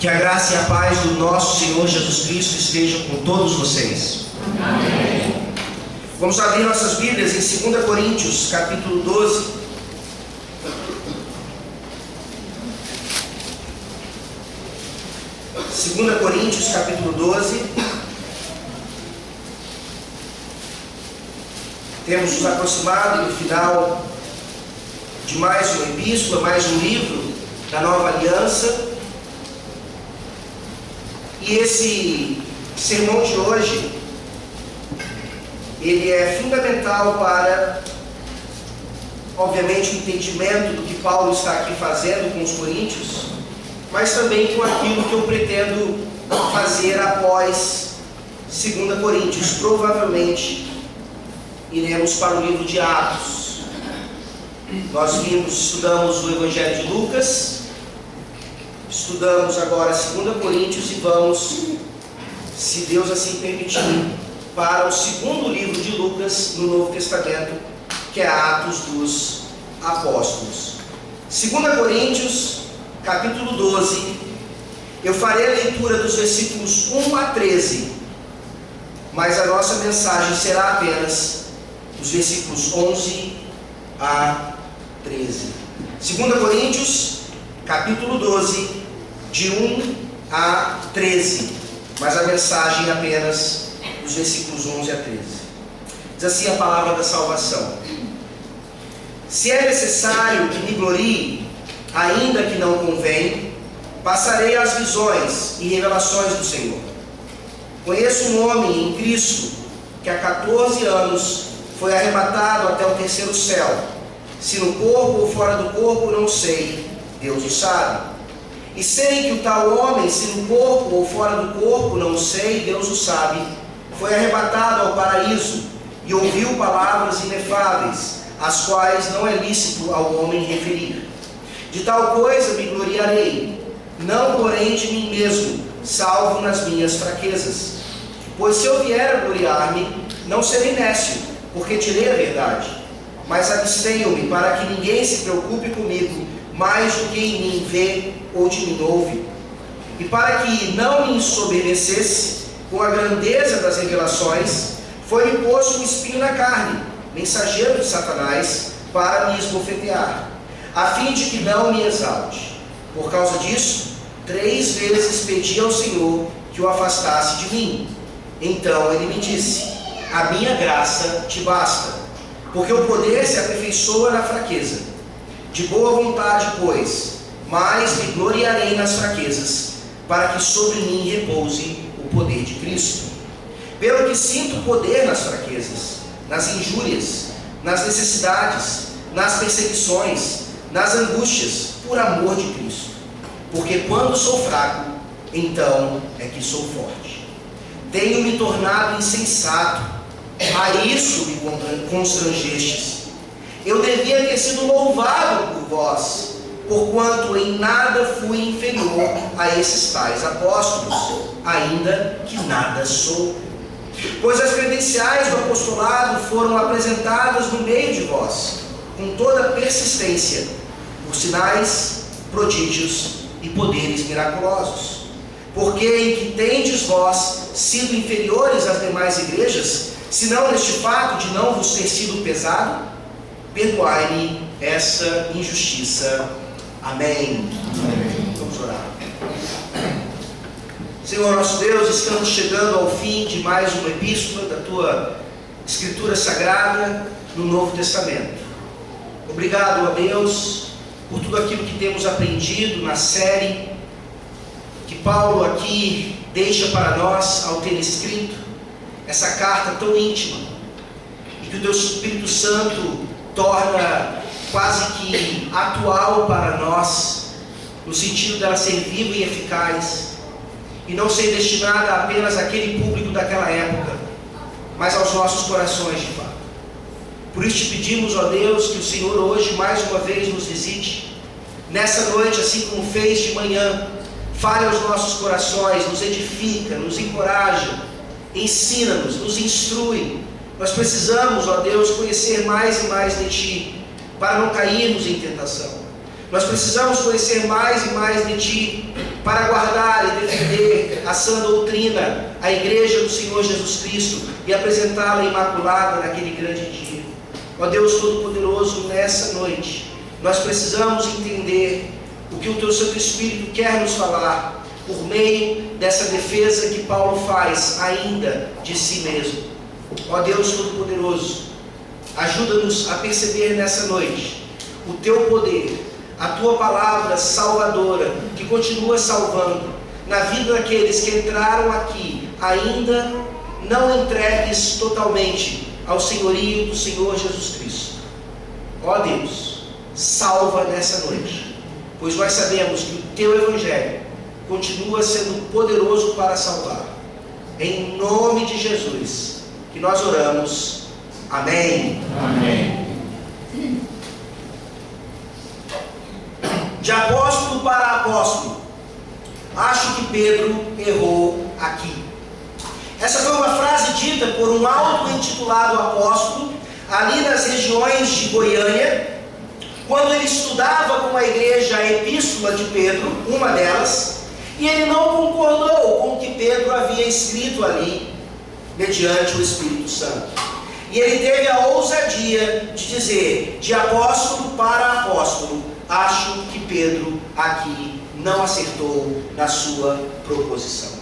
Que a graça e a paz do nosso Senhor Jesus Cristo estejam com todos vocês. Amém. Vamos abrir nossas Bíblias em 2 Coríntios, capítulo 12. Segunda Coríntios, capítulo 12. Temos nos aproximado do final de mais uma epístola, mais um livro da Nova Aliança. E esse sermão de hoje, ele é fundamental para, obviamente, o entendimento do que Paulo está aqui fazendo com os coríntios, mas também com aquilo que eu pretendo fazer após 2 Coríntios. Provavelmente iremos para o livro de Atos. Nós estudamos o Evangelho de Lucas, estudamos agora 2 Coríntios e vamos, se Deus assim permitir, para o segundo livro de Lucas no Novo Testamento, que é Atos dos Apóstolos. 2 Coríntios, capítulo 12, eu farei a leitura dos versículos 1 a 13, mas a nossa mensagem será apenas dos versículos 11 a 13. 2 Coríntios, capítulo 12, de 1 a 13, mas a mensagem apenas dos versículos 11 a 13. Diz assim a palavra da salvação: se é necessário que me glorie, ainda que não convém, passarei às visões e revelações do Senhor. Conheço um homem em Cristo que há 14 anos foi arrebatado até o terceiro céu. Se no corpo ou fora do corpo, não sei, Deus o sabe. E sei que o tal homem, se no corpo ou fora do corpo, não sei, Deus o sabe, foi arrebatado ao paraíso e ouviu palavras inefáveis, as quais não é lícito ao homem referir. De tal coisa me gloriarei, não porém de mim mesmo, salvo nas minhas fraquezas. Pois se eu vier a gloriar-me, não serei nécio, porque direi a verdade. Mas abstenho-me para que ninguém se preocupe comigo mais do que em mim vê ou de mim ouve. E para que não me ensoberbecesse com a grandeza das revelações, foi-me posto um espinho na carne, mensageiro de Satanás, para me esbofetear, a fim de que não me exalte. Por causa disso, 3 vezes pedi ao Senhor que o afastasse de mim. Então ele me disse: a minha graça te basta, porque o poder se aperfeiçoa na fraqueza. De boa vontade, pois, mas me gloriarei nas fraquezas, para que sobre mim repouse o poder de Cristo. Pelo que sinto poder nas fraquezas, nas injúrias, nas necessidades, nas perseguições, nas angústias, por amor de Cristo. Porque quando sou fraco, então é que sou forte. Tenho me tornado insensato, a isso me constrangestes. Eu devia ter sido louvado por vós, porquanto em nada fui inferior a esses tais apóstolos, ainda que nada sou. Pois as credenciais do apostolado foram apresentadas no meio de vós, com toda persistência, por sinais, prodígios e poderes miraculosos. Porque em que tendes vós sido inferiores às demais igrejas, senão neste fato de não vos ter sido pesado? Perdoai-me essa injustiça. Amém. Amém. Vamos orar. Senhor nosso Deus, estamos chegando ao fim de mais uma epístola da Tua Escritura Sagrada no Novo Testamento. Obrigado a Deus por tudo aquilo que temos aprendido na série que Paulo aqui deixa para nós ao ter escrito essa carta tão íntima, e que o Teu Espírito Santo torna quase que atual para nós, no sentido dela ser viva e eficaz, e não ser destinada apenas àquele público daquela época, mas aos nossos corações de fato. Por isso te pedimos, ó Deus, que o Senhor hoje mais uma vez nos visite, nessa noite, assim como fez de manhã, fale aos nossos corações, nos edifica, nos encoraja, ensina-nos, nos instrui. Nós precisamos, ó Deus, conhecer mais e mais de Ti, para não cairmos em tentação. Nós precisamos conhecer mais e mais de Ti para guardar e defender a sã doutrina, a igreja do Senhor Jesus Cristo e apresentá-la imaculada naquele grande dia. Ó Deus Todo-Poderoso, nessa noite, nós precisamos entender o que o Teu Santo Espírito quer nos falar por meio dessa defesa que Paulo faz ainda de si mesmo. Ó Deus Todo-Poderoso, ajuda-nos a perceber nessa noite o Teu poder, a Tua palavra salvadora, que continua salvando na vida daqueles que entraram aqui, ainda não entregues totalmente ao senhorio do Senhor Jesus Cristo. Ó Deus, salva nessa noite, pois nós sabemos que o Teu Evangelho continua sendo poderoso para salvar. Em nome de Jesus que nós oramos. Amém. Amém. De apóstolo para apóstolo, acho que Pedro errou aqui. Essa foi uma frase dita por um auto-intitulado apóstolo, ali nas regiões de Goiânia, quando ele estudava com a igreja a epístola de Pedro, uma delas, e ele não concordou com o que Pedro havia escrito ali, mediante o Espírito Santo. E ele teve a ousadia de dizer, de apóstolo para apóstolo, acho que Pedro aqui não acertou na sua proposição.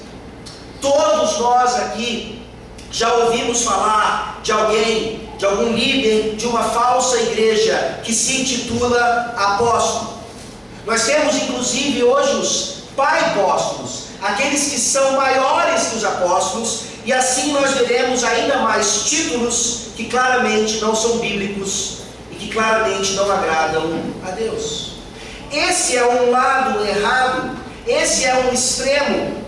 Todos nós aqui já ouvimos falar de alguém, de algum líder de uma falsa igreja que se intitula apóstolo. Nós temos inclusive hoje os pai-apóstolos, aqueles que são maiores que os apóstolos, e assim nós veremos ainda mais títulos que claramente não são bíblicos e que claramente não agradam a Deus. Esse é um lado errado, esse é um extremo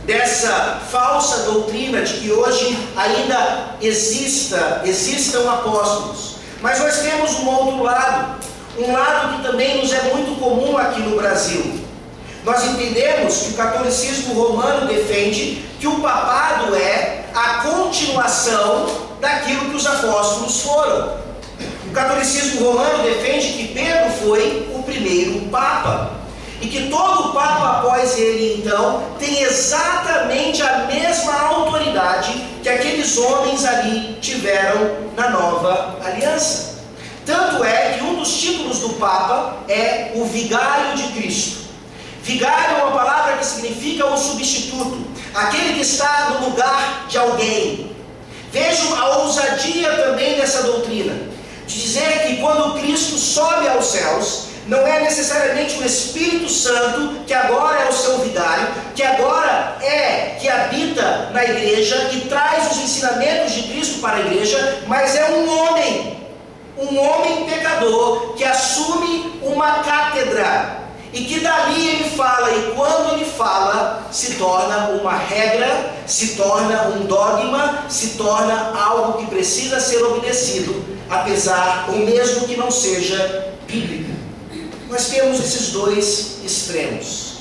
dessa falsa doutrina de que hoje ainda existam apóstolos. Mas nós temos um outro lado, um lado que também nos é muito comum aqui no Brasil. Nós entendemos que o catolicismo romano defende que o papado é a continuação daquilo que os apóstolos foram. O catolicismo romano defende que Pedro foi o primeiro papa e que todo papa após ele, então, tem exatamente a mesma autoridade que aqueles homens ali tiveram na nova aliança. Tanto é que um dos títulos do papa é o vigário de Cristo. Vigário é uma palavra que significa o substituto, aquele que está no lugar de alguém. Vejam a ousadia também dessa doutrina, de dizer que quando Cristo sobe aos céus, não é necessariamente o Espírito Santo, que agora é o seu vigário, que agora que habita na igreja e traz os ensinamentos de Cristo para a igreja, mas é um homem pecador, que assume uma cátedra, e que dali ele fala, e quando ele fala, se torna uma regra, se torna um dogma, se torna algo que precisa ser obedecido, apesar, ou mesmo que não seja bíblico. Nós temos esses dois extremos.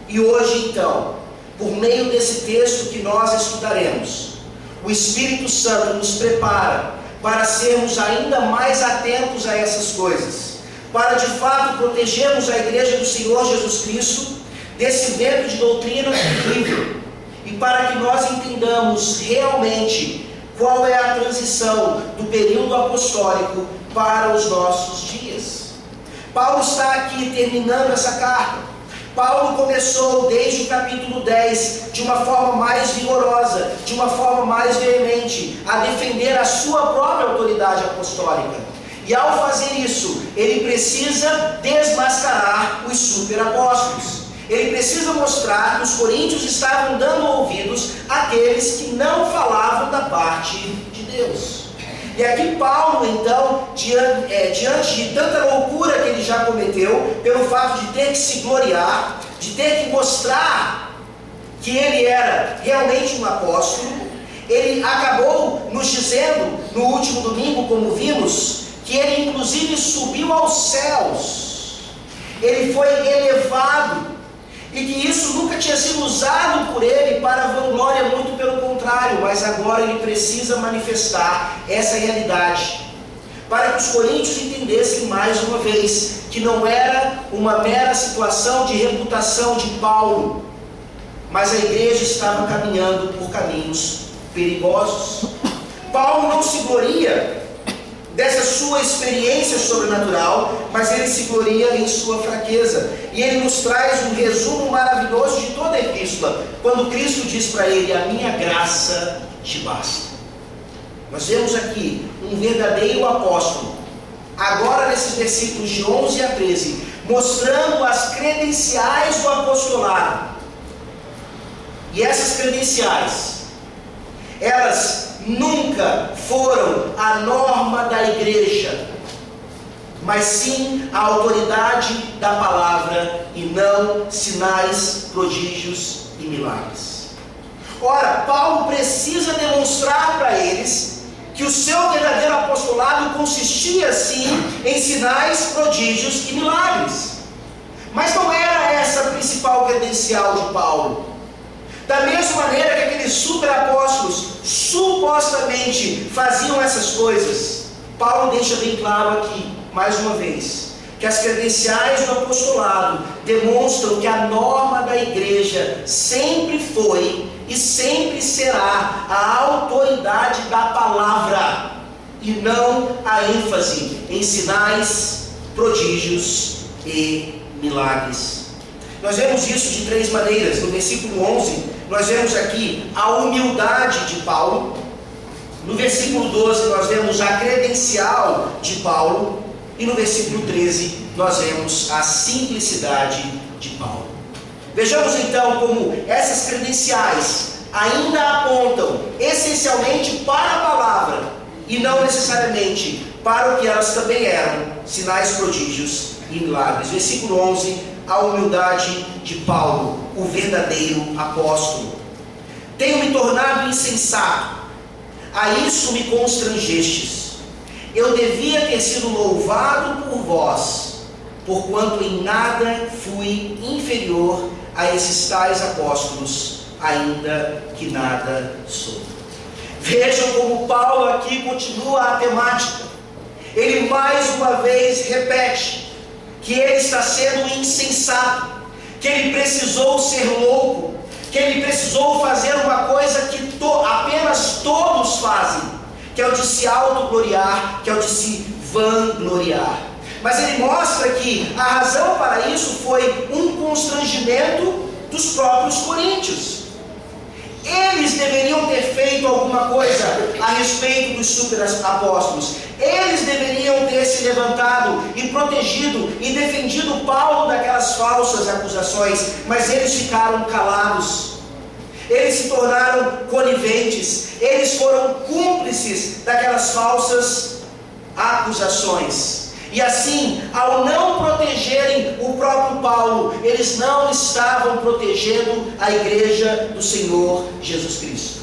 E hoje, então, por meio desse texto que nós estudaremos, o Espírito Santo nos prepara para sermos ainda mais atentos a essas coisas, para de fato protegermos a igreja do Senhor Jesus Cristo desse vento de doutrina terrível, e para que nós entendamos realmente qual é a transição do período apostólico para os nossos dias. Paulo está aqui terminando essa carta. Paulo começou desde o capítulo 10 de uma forma mais vigorosa, de uma forma mais veemente, a defender a sua própria autoridade apostólica. E ao fazer isso, ele precisa desmascarar os superapóstolos. Ele precisa mostrar que os coríntios estavam dando ouvidos àqueles que não falavam da parte de Deus. E aqui Paulo, então, diante de tanta loucura que ele já cometeu, pelo fato de ter que se gloriar, de ter que mostrar que ele era realmente um apóstolo, ele acabou nos dizendo, no último domingo, como vimos, que ele inclusive subiu aos céus, ele foi elevado, e que isso nunca tinha sido usado por ele para vanglória, muito pelo contrário, mas agora ele precisa manifestar essa realidade. para que os coríntios entendessem mais uma vez que não era uma mera situação de reputação de Paulo, mas a igreja estava caminhando por caminhos perigosos. Paulo não se gloria dessa sua experiência sobrenatural, mas ele se gloria em sua fraqueza. E ele nos traz um resumo maravilhoso de toda a epístola, quando Cristo diz para ele: a minha graça te basta. Nós vemos aqui um verdadeiro apóstolo, agora nesses versículos de 11 a 13, mostrando as credenciais do apostolado. E essas credenciais, elas nunca foram a norma da igreja, mas sim a autoridade da palavra, e não sinais, prodígios e milagres. Ora, Paulo precisa demonstrar para eles que o seu verdadeiro apostolado consistia sim em sinais, prodígios e milagres. Mas não era essa a principal credencial de Paulo. Da mesma maneira que aqueles superapóstolos supostamente faziam essas coisas, Paulo deixa bem claro aqui, mais uma vez, que as credenciais do apostolado demonstram que a norma da igreja sempre foi e sempre será a autoridade da palavra, e não a ênfase em sinais, prodígios e milagres. Nós vemos isso de três maneiras. No versículo 11, nós vemos aqui a humildade de Paulo. No versículo 12, nós vemos a credencial de Paulo. E no versículo 13, nós vemos a simplicidade de Paulo. Vejamos então como essas credenciais ainda apontam essencialmente para a palavra, e não necessariamente para o que elas também eram: sinais, prodígios e milagres. Versículo 11, a humildade de Paulo, o verdadeiro apóstolo. Tenho me tornado insensato, a isso me constrangestes. Eu devia ter sido louvado por vós, porquanto em nada fui inferior a esses tais apóstolos, ainda que nada sou. Vejam como Paulo aqui continua a temática. Ele mais uma vez repete que ele está sendo insensato, que ele precisou ser louco, que ele precisou fazer uma coisa que apenas todos fazem, que é o de se autogloriar, que é o de se vangloriar. Mas ele mostra que a razão para isso foi um constrangimento dos próprios coríntios. Eles deveriam ter feito alguma coisa a respeito dos superapóstolos. Eles deveriam ter se levantado e protegido e defendido Paulo daquelas falsas acusações, mas eles ficaram calados. Eles se tornaram coniventes, eles foram cúmplices daquelas falsas acusações. E assim, ao não protegerem o próprio Paulo, eles não estavam protegendo a igreja do Senhor Jesus Cristo.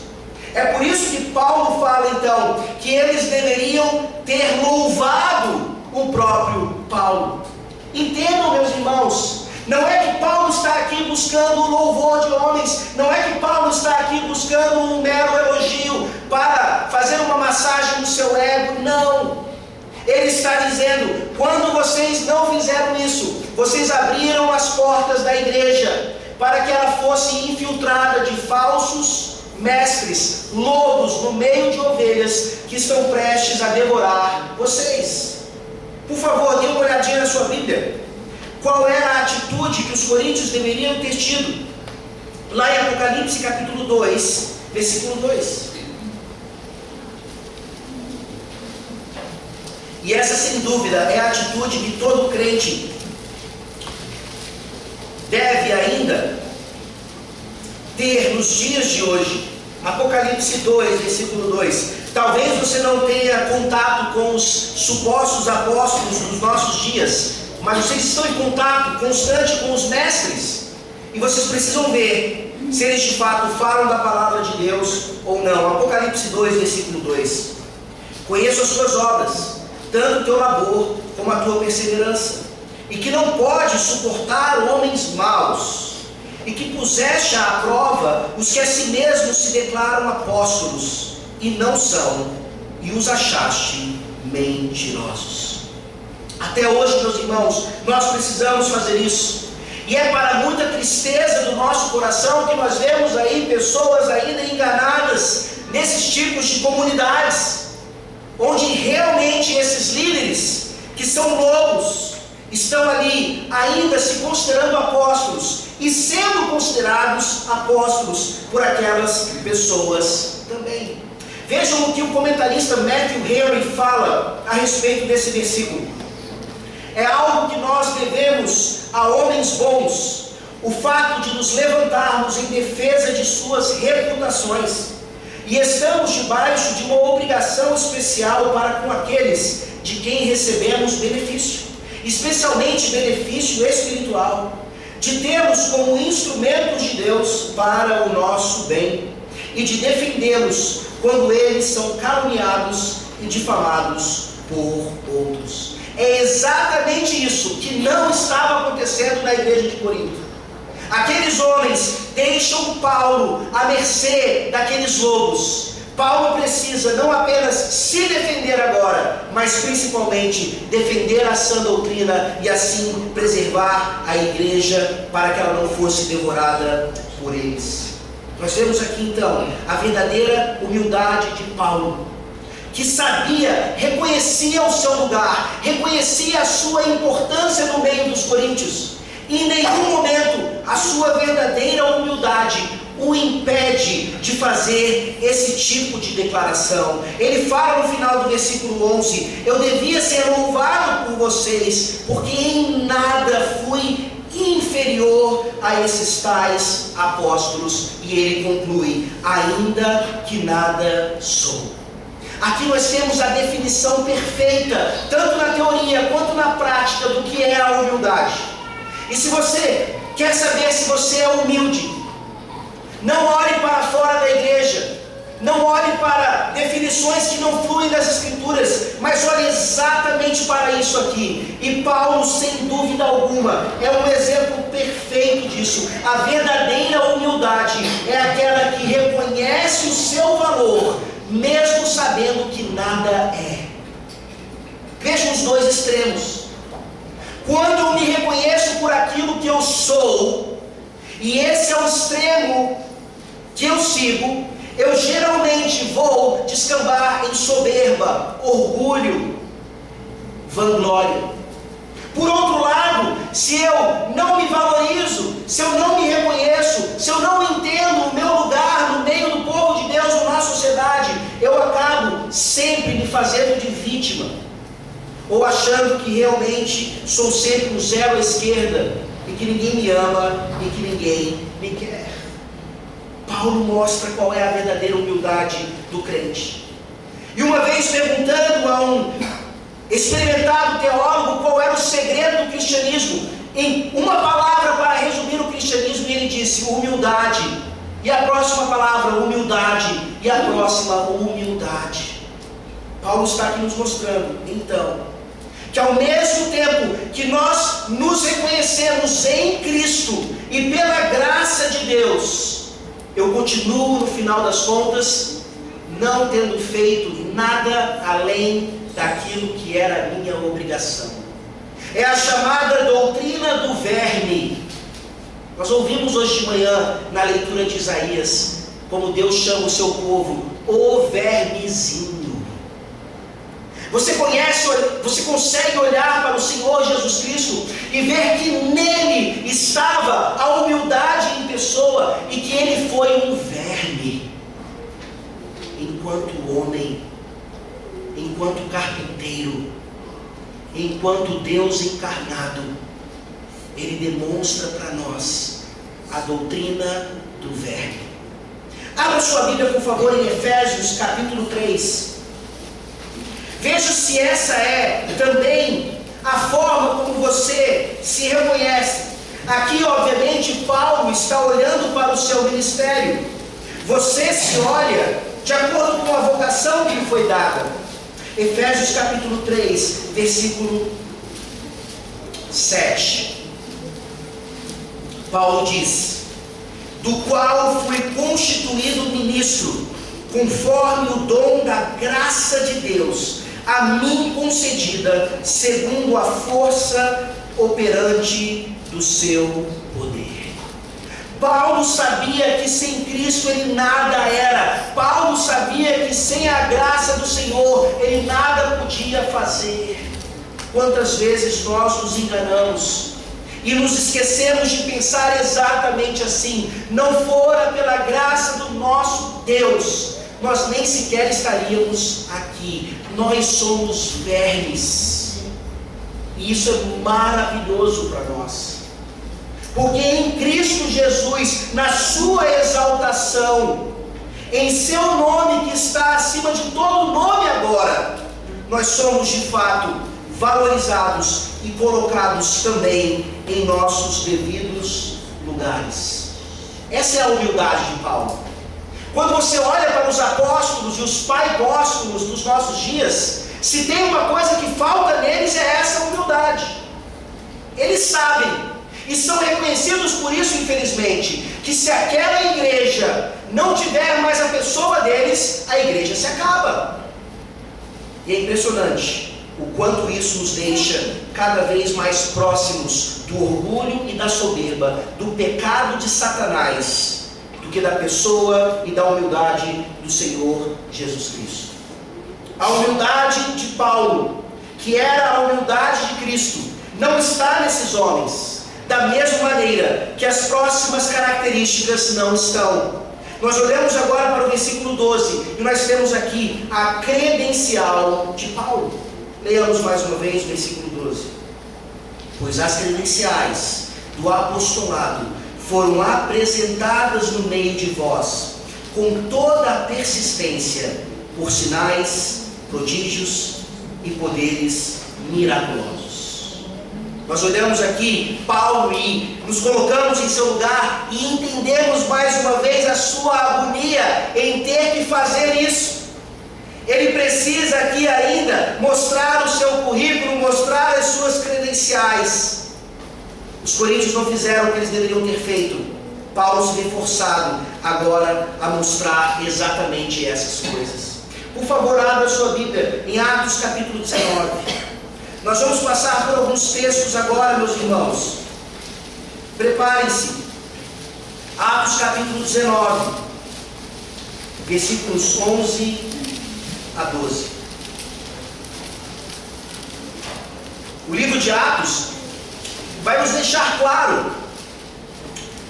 É por isso que Paulo fala então que eles deveriam ter louvado o próprio Paulo. Entendam, meus irmãos, não é que Paulo está aqui buscando o louvor de homens, não é que Paulo está aqui buscando um mero elogio para fazer uma massagem no seu ego, não. Ele está dizendo: quando vocês não fizeram isso, vocês abriram as portas da igreja para que ela fosse infiltrada de falsos mestres, lobos no meio de ovelhas que estão prestes a devorar vocês. Por favor, dê uma olhadinha na sua Bíblia. Qual era a atitude que os coríntios deveriam ter tido? Lá em Apocalipse capítulo 2, versículo 2. E essa, sem dúvida, é a atitude que todo crente deve ainda ter nos dias de hoje. Apocalipse 2, versículo 2. Talvez você não tenha contato com os supostos apóstolos dos nossos dias, mas vocês estão em contato constante com os mestres, e vocês precisam ver se eles de fato falam da palavra de Deus ou não. Apocalipse 2, versículo 2. Conheço as suas obras, tanto o teu labor como a tua perseverança, e que não pode suportar homens maus, e que puseste à prova os que a si mesmos se declaram apóstolos, e não são, e os achaste mentirosos. Até hoje, meus irmãos, nós precisamos fazer isso. E é para muita tristeza do nosso coração que nós vemos aí pessoas ainda enganadas nesses tipos de comunidades, onde realmente esses líderes, que são lobos, estão ali ainda se considerando apóstolos e sendo considerados apóstolos por aquelas pessoas também. Vejam o que o comentarista Matthew Henry fala a respeito desse versículo. É algo que nós devemos a homens bons, o fato de nos levantarmos em defesa de suas reputações, e estamos debaixo de uma obrigação especial para com aqueles de quem recebemos benefício, especialmente benefício espiritual, de termos como instrumentos de Deus para o nosso bem, e de defendê-los quando eles são caluniados e difamados por outros. É exatamente isso que não estava acontecendo na igreja de Corinto. Aqueles homens deixam Paulo à mercê daqueles lobos. Paulo precisa não apenas se defender agora, mas principalmente defender a sã doutrina e assim preservar a igreja para que ela não fosse devorada por eles. Nós vemos aqui então a verdadeira humildade de Paulo, que sabia, reconhecia o seu lugar, reconhecia a sua importância no meio dos coríntios. E em nenhum momento a sua verdadeira humildade o impede de fazer esse tipo de declaração. Ele fala no final do versículo 11: eu devia ser louvado por vocês, porque em nada fui inferior a esses tais apóstolos. E ele conclui: ainda que nada sou. Aqui nós temos a definição perfeita, tanto na teoria quanto na prática, do que é a humildade. E se você quer saber se você é humilde, não olhe para fora da igreja, não olhe para definições que não fluem das Escrituras, mas olhe exatamente para isso aqui. E Paulo, sem dúvida alguma, é um exemplo perfeito disso. A verdadeira humildade é aquela que reconhece o seu valor, mesmo sabendo que nada é. Vejam os dois extremos. Quando eu me reconheço por aquilo que eu sou, e esse é o extremo que eu sigo, eu geralmente vou descambar em soberba, orgulho, vanglória. Por outro lado, se eu não me valorizo, se eu não me reconheço, se eu não entendo o meu lugar no meio do povo de Deus ou na sociedade, eu acabo sempre me fazendo de vítima, ou achando que realmente sou sempre um zero à esquerda, e que ninguém me ama, e que ninguém me quer. Paulo mostra qual é a verdadeira humildade do crente. E uma vez perguntando a um experimentado teólogo qual era o segredo do cristianismo, em uma palavra para resumir o cristianismo, ele disse: humildade. E a próxima palavra, humildade. E a próxima, humildade. Paulo está aqui nos mostrando, então, que ao mesmo tempo que nós nos reconhecemos em Cristo e pela graça de Deus, eu continuo, no final das contas, não tendo feito nada além daquilo que era a minha obrigação. É a chamada doutrina do verme. Nós ouvimos hoje de manhã, na leitura de Isaías, como Deus chama o seu povo, o vermezinho. Você consegue olhar para o Senhor Jesus Cristo e ver que nele estava a humildade em pessoa e que ele foi um verme, enquanto homem, enquanto carpinteiro, enquanto Deus encarnado. Ele demonstra para nós a doutrina do verme. Abra sua Bíblia, por favor, em Efésios capítulo 3. Veja se essa é também a forma como você se reconhece. Aqui, obviamente, Paulo está olhando para o seu ministério. Você se olha de acordo com a vocação que lhe foi dada. Efésios capítulo 3, versículo 7. Paulo diz: do qual fui constituído ministro, conforme o dom da graça de Deus, a mim concedida segundo a força operante do seu poder. Paulo sabia que sem Cristo ele nada era. Paulo sabia que sem a graça do Senhor ele nada podia fazer. Quantas vezes nós nos enganamos e nos esquecemos de pensar exatamente assim: não fora pela graça do nosso Deus, nós nem sequer estaríamos aqui. Nós somos vermes. E isso é maravilhoso para nós. Porque em Cristo Jesus, na sua exaltação, em seu nome que está acima de todo nome agora, nós somos de fato valorizados e colocados também em nossos devidos lugares. Essa é a humildade de Paulo. Quando você olha para os apóstolos e os pai-apóstolos dos nossos dias, se tem uma coisa que falta neles é essa humildade. Eles sabem e são reconhecidos por isso, infelizmente, que se aquela igreja não tiver mais a pessoa deles, a igreja se acaba. E é impressionante o quanto isso nos deixa cada vez mais próximos do orgulho e da soberba, do pecado de Satanás, do que da pessoa e da humildade do Senhor Jesus Cristo. A humildade de Paulo, que era a humildade de Cristo, não está nesses homens, da mesma maneira que as próximas características não estão. Nós olhamos agora para o versículo 12 e nós temos aqui a credencial de Paulo. Leiamos mais uma vez o versículo 12. Pois as credenciais do apostolado foram apresentadas no meio de vós, com toda a persistência, por sinais, prodígios e poderes miraculosos. Nós olhamos aqui Paulo e nos colocamos em seu lugar e entendemos mais uma vez a sua agonia em ter que fazer isso. Ele precisa aqui ainda mostrar o seu currículo, mostrar as suas credenciais. Os coríntios não fizeram o que eles deveriam ter feito. Paulo se vê forçado agora a mostrar exatamente essas coisas. Por favor, abra sua Bíblia em Atos capítulo 19. Nós vamos passar por alguns textos agora, meus irmãos. Preparem-se. Atos capítulo 19, versículos 11 a 12. O livro de Atos vai nos deixar claro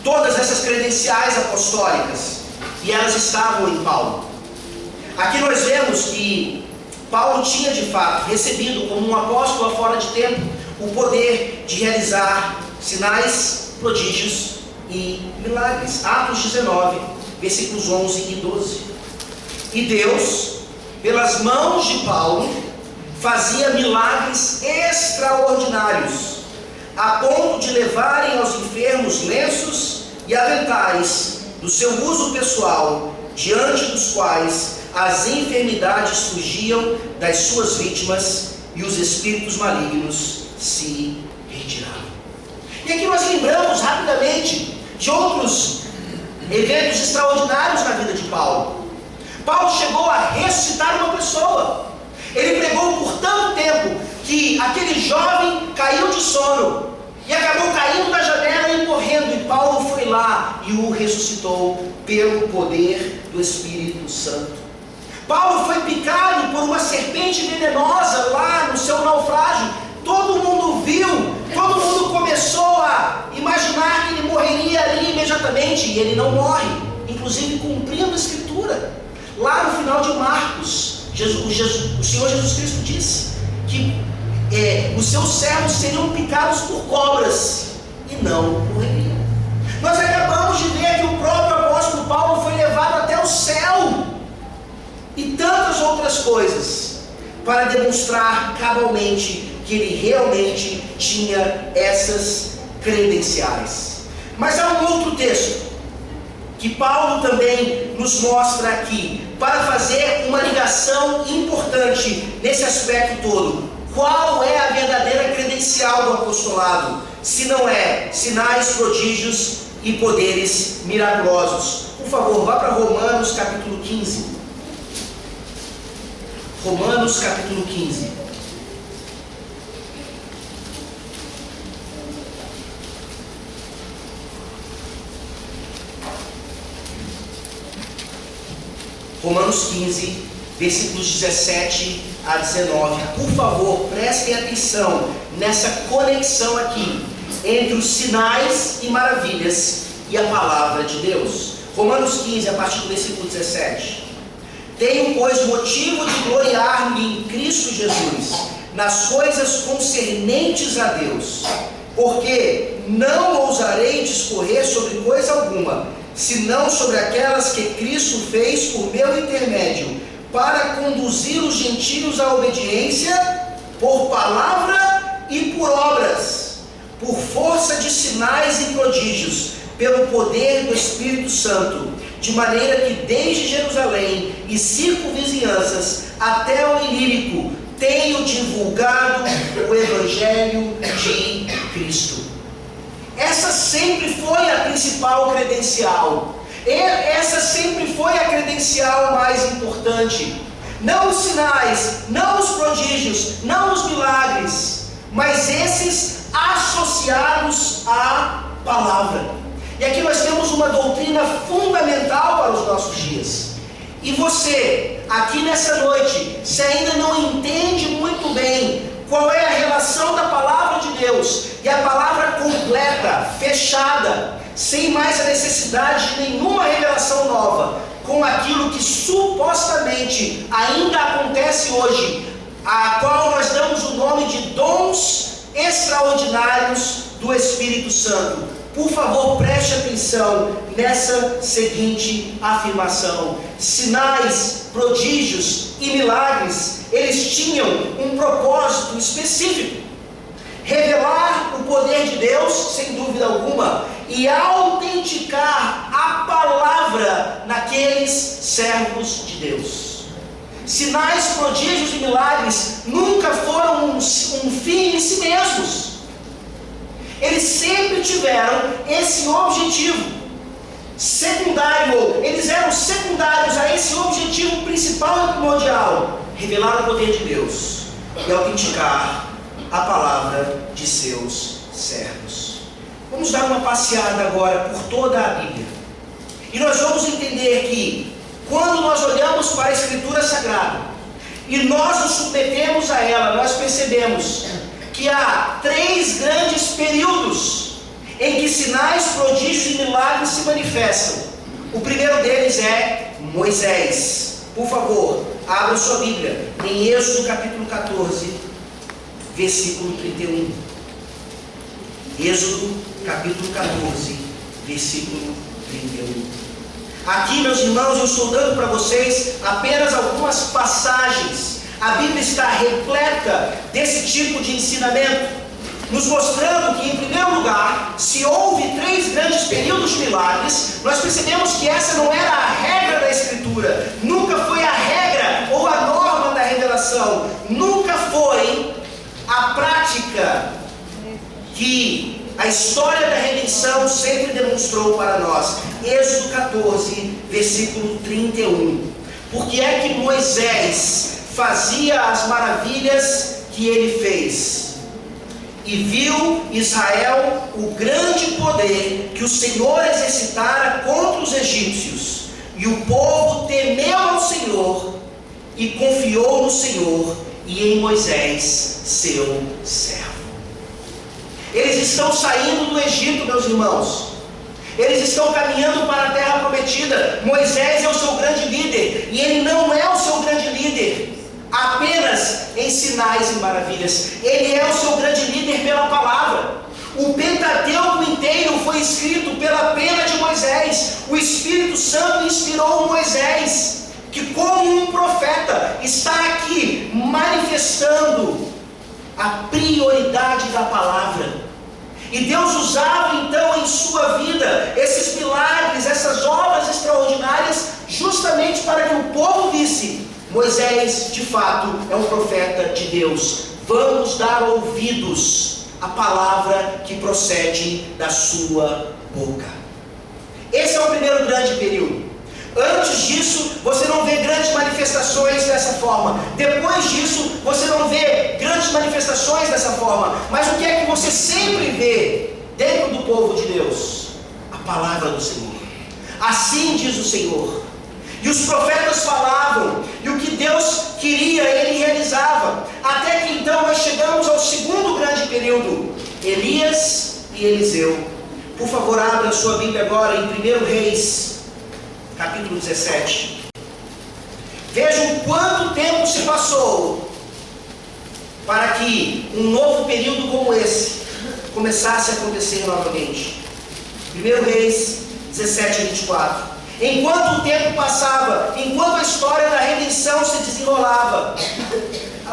todas essas credenciais apostólicas, e elas estavam em Paulo. Aqui nós vemos que Paulo tinha de fato recebido como um apóstolo fora de tempo o poder de realizar sinais, prodígios e milagres. Atos 19, versículos 11 e 12. E Deus, pelas mãos de Paulo, fazia milagres extraordinários, a ponto de levarem aos enfermos lenços e aventais do seu uso pessoal, diante dos quais as enfermidades fugiam das suas vítimas e os espíritos malignos se retiravam. E aqui nós lembramos rapidamente de outros eventos extraordinários na vida de Paulo. Paulo chegou a ressuscitar uma pessoa. Ele pregou por tanto tempo que aquele jovem caiu de sono e acabou caindo da janela e morrendo, e Paulo foi lá e o ressuscitou pelo poder do Espírito Santo. Paulo foi picado por uma serpente venenosa lá no seu naufrágio. Todo mundo viu, todo mundo começou a imaginar que ele morreria ali imediatamente, e ele não morre, inclusive cumprindo a Escritura. Lá no final de Marcos, o Senhor Jesus Cristo disse que os seus servos seriam picados por cobras e não morreriam. Nós acabamos de ver que o próprio apóstolo Paulo foi levado até o céu, e tantas outras coisas, para demonstrar cabalmente que ele realmente tinha essas credenciais. Mas há um outro texto que Paulo também nos mostra aqui, para fazer uma ligação importante nesse aspecto todo. Qual é a verdadeira credencial do apostolado, se não é sinais, prodígios e poderes miraculosos? Por favor, vá para Romanos capítulo 15. Romanos capítulo 15. Romanos 15, versículos 17 a 19. Por favor, prestem atenção nessa conexão aqui entre os sinais e maravilhas e a palavra de Deus. Romanos 15, a partir do versículo 17. Tenho, pois, motivo de gloriar-me em Cristo Jesus, nas coisas concernentes a Deus, porque não ousarei discorrer sobre coisa alguma, senão sobre aquelas que Cristo fez por meu intermédio, para conduzir os gentios à obediência, por palavra e por obras, por força de sinais e prodígios, pelo poder do Espírito Santo, de maneira que desde Jerusalém e circunvizinhanças até o Ilírico tenho divulgado o Evangelho de Cristo. Essa sempre foi a principal credencial. Essa sempre foi a credencial mais importante. Não os sinais, não os prodígios, não os milagres, mas esses associados à palavra. E aqui nós temos uma doutrina fundamental para os nossos dias. E você, aqui nessa noite, se ainda não entende muito bem qual é a relação da palavra de Deus e a palavra completa, fechada, sem mais a necessidade de nenhuma revelação nova, com aquilo que supostamente ainda acontece hoje, a qual nós damos o nome de dons extraordinários do Espírito Santo. Por favor, preste atenção nessa seguinte afirmação: sinais, prodígios e milagres, eles tinham um propósito específico: revelar o poder de Deus, sem dúvida alguma, e autenticar a palavra naqueles servos de Deus. Sinais, prodígios e milagres nunca foram um fim em si mesmos. Eles sempre tiveram esse objetivo secundário, eles eram secundários a esse objetivo principal e primordial: revelar o poder de Deus e autenticar a palavra de seus servos. Vamos dar uma passeada agora por toda a Bíblia, e nós vamos entender que quando nós olhamos para a Escritura Sagrada e nós nos submetemos a ela, nós percebemos que há 3 grandes períodos em que sinais, prodígios e milagres se manifestam. O primeiro deles é Moisés. Por favor, abra sua Bíblia em Êxodo capítulo 14, versículo 31. Êxodo capítulo 14, versículo 31. Aqui, meus irmãos, eu estou dando para vocês apenas algumas passagens. A Bíblia está repleta desse tipo de ensinamento, nos mostrando que, em primeiro lugar, se houve 3 grandes períodos de milagres, nós percebemos que essa não era a regra da Escritura, nunca foi a regra ou a norma da revelação, nunca foi a prática que a história da redenção sempre demonstrou para nós. Êxodo 14, versículo 31. Porque é que Moisés fazia as maravilhas que ele fez, e viu Israel o grande poder que o Senhor exercitara contra os egípcios, e o povo temeu ao Senhor e confiou no Senhor e em Moisés, seu servo. Eles estão saindo do Egito, meus irmãos. Eles estão caminhando para a terra prometida. Moisés é o seu grande líder, e ele não é o seu grande líder apenas em sinais e maravilhas. Ele é o seu grande líder pela palavra. O Pentateuco inteiro foi escrito pela pena de Moisés. O Espírito Santo inspirou Moisés, que como um profeta está aqui manifestando a prioridade da palavra. E Deus usava então em sua vida esses milagres, essas obras extraordinárias, justamente para que o povo visse: Moisés, de fato, é um profeta de Deus. Vamos dar ouvidos à palavra que procede da sua boca. Esse é o primeiro grande período. Antes disso, você não vê grandes manifestações dessa forma. Depois disso, você não vê grandes manifestações dessa forma. Mas o que é que você sempre vê dentro do povo de Deus? A palavra do Senhor. Assim diz o Senhor. E os profetas falavam, e o que Deus queria, Ele realizava. Até que então nós chegamos ao segundo grande período, Elias e Eliseu. Por favor, abra a sua Bíblia agora em 1 Reis, capítulo 17. Vejam quanto tempo se passou para que um novo período como esse começasse a acontecer novamente. 1 Reis 17, 24. Enquanto o tempo passava, enquanto a história da redenção se desenrolava,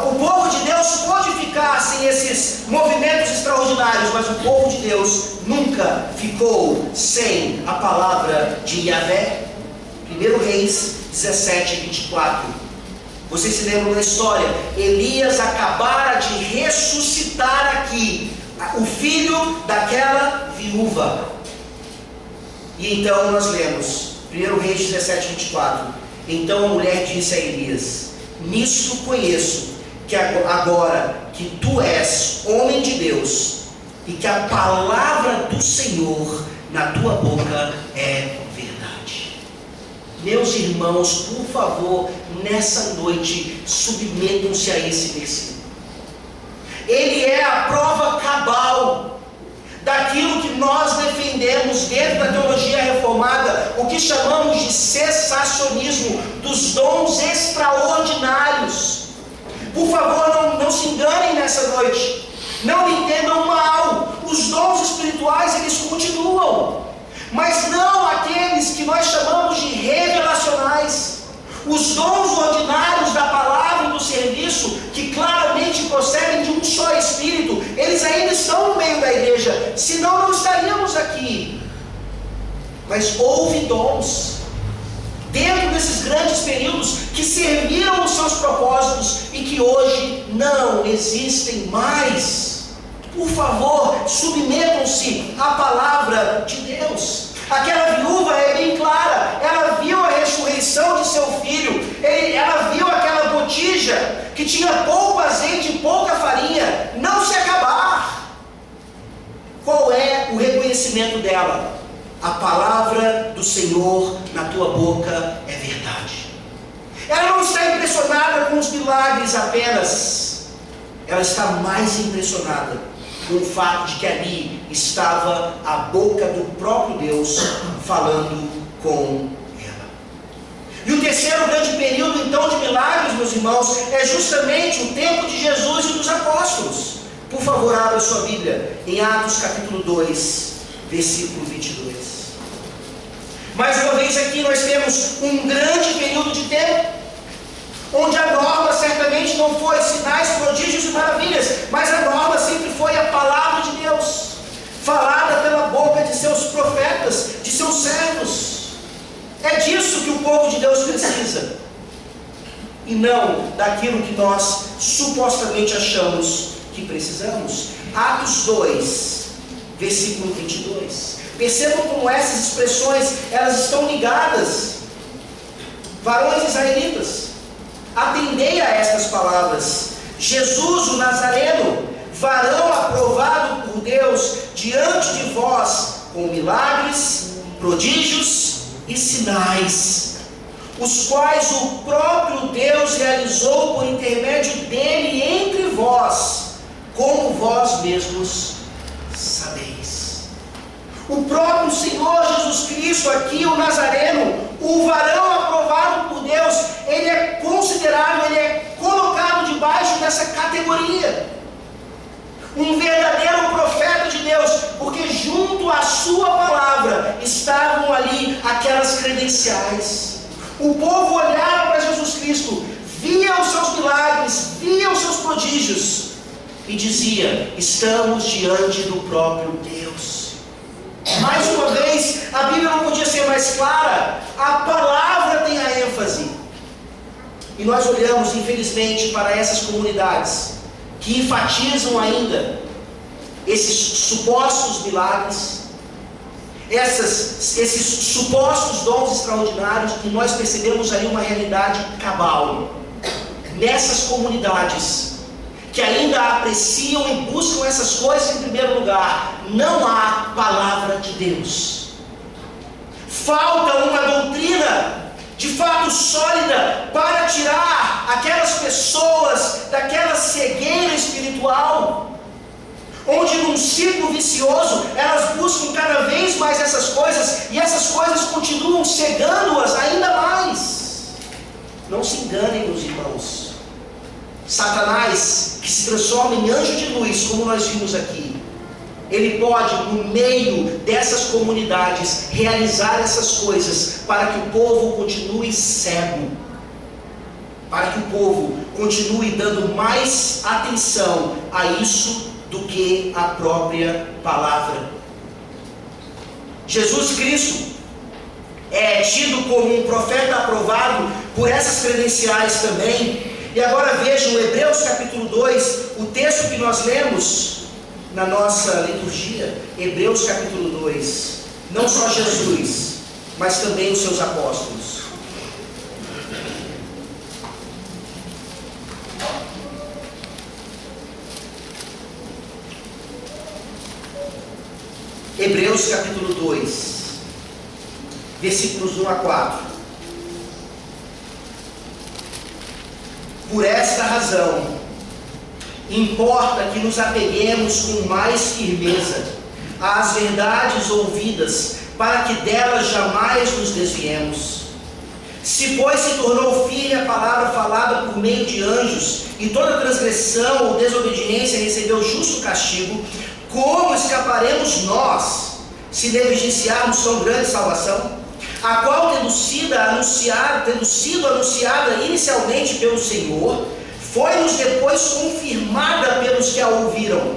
o povo de Deus pôde ficar sem esses movimentos extraordinários, mas o povo de Deus nunca ficou sem a palavra de Yahvé. 1 Reis 17, 24. Vocês se lembram da história? Elias acabara de ressuscitar aqui o filho daquela viúva. E então nós lemos 1 Reis 17, 24. Então a mulher disse a Elias: nisto conheço que agora que tu és homem de Deus, e que a palavra do Senhor na tua boca é verdade. Meus irmãos, por favor, nessa noite, submetam-se a esse versículo. Ele é a prova cabal daquilo que nós defendemos dentro da teologia reformada, o que chamamos de cessacionismo, dos dons extraordinários. Por favor, não se enganem nessa noite, não me entendam mal. Os dons espirituais, eles continuam, mas não aqueles que nós chamamos de revelacionais. Os dons ordinários da palavra e do serviço, que claramente procedem de um só Espírito, eles ainda estão no meio da igreja, senão não estaríamos aqui. Mas houve dons dentro desses grandes períodos que serviram os seus propósitos e que hoje não existem mais. Por favor, submetam-se à palavra de Deus. Aquela viúva é bem clara, ela viu a ressurreição de seu filho, ela viu aquela botija que tinha pouco azeite e pouca farinha não se acabar. Qual é o reconhecimento dela? A palavra do Senhor na tua boca é verdade. Ela não está impressionada com os milagres apenas, ela está mais impressionada com o fato de que ali estava a boca do próprio Deus falando com ela. E o terceiro grande período então de milagres, meus irmãos, é justamente o tempo de Jesus e dos apóstolos. Por favor, abra sua Bíblia em Atos capítulo 2, versículo 22. Mais uma vez aqui nós temos um grande período de tempo, onde a norma certamente não foi sinais, prodígios e maravilhas, mas a norma sempre foi a palavra de Deus, falada pela boca de seus profetas, de seus servos. É disso que o povo de Deus precisa, e não daquilo que nós supostamente achamos que precisamos. Atos 2, versículo 22. Percebam como essas expressões, elas estão ligadas. Varões israelitas, atendei a estas palavras. Jesus, o Nazareno, varão aprovado por Deus diante de vós, com milagres, prodígios e sinais, os quais o próprio Deus realizou por intermédio dele entre vós, como vós mesmos sabeis. O próprio Senhor Jesus Cristo aqui, o Nazareno, o varão aprovado por Deus, ele é considerado, ele é colocado debaixo dessa categoria. Um verdadeiro profeta de Deus, porque junto à sua palavra estavam ali aquelas credenciais. O povo olhava para Jesus Cristo, via os seus milagres, via os seus prodígios e dizia: estamos diante do próprio Deus. Mais uma vez, a Bíblia não podia ser mais clara, a palavra tem a ênfase. E nós olhamos, infelizmente, para essas comunidades que enfatizam ainda esses supostos milagres, esses supostos dons extraordinários, e nós percebemos ali uma realidade cabal. Nessas comunidades que ainda apreciam e buscam essas coisas em primeiro lugar, não há palavra de Deus. Falta uma doutrina de fato sólida para tirar aquelas pessoas daquela cegueira espiritual, onde num ciclo vicioso elas buscam cada vez mais essas coisas, e essas coisas continuam cegando-as ainda mais. Não se enganem, meus irmãos. Satanás, que se transforma em anjo de luz, como nós vimos aqui, ele pode, no meio dessas comunidades, realizar essas coisas para que o povo continue cego, para que o povo continue dando mais atenção a isso do que a própria palavra. Jesus Cristo é tido como um profeta aprovado por essas credenciais também. E agora vejam, Hebreus capítulo 2, o texto que nós lemos na nossa liturgia. Hebreus capítulo 2, não só Jesus, mas também os seus apóstolos. Hebreus capítulo 2, versículos 1 a 4. Por esta razão, importa que nos apeguemos com mais firmeza às verdades ouvidas, para que delas jamais nos desviemos. Se, pois, se tornou firme a palavra falada por meio de anjos, e toda transgressão ou desobediência recebeu justo castigo, como escaparemos nós, se negligenciarmos tão grande salvação? A qual, tendo sido anunciada inicialmente pelo Senhor, foi-nos depois confirmada pelos que a ouviram,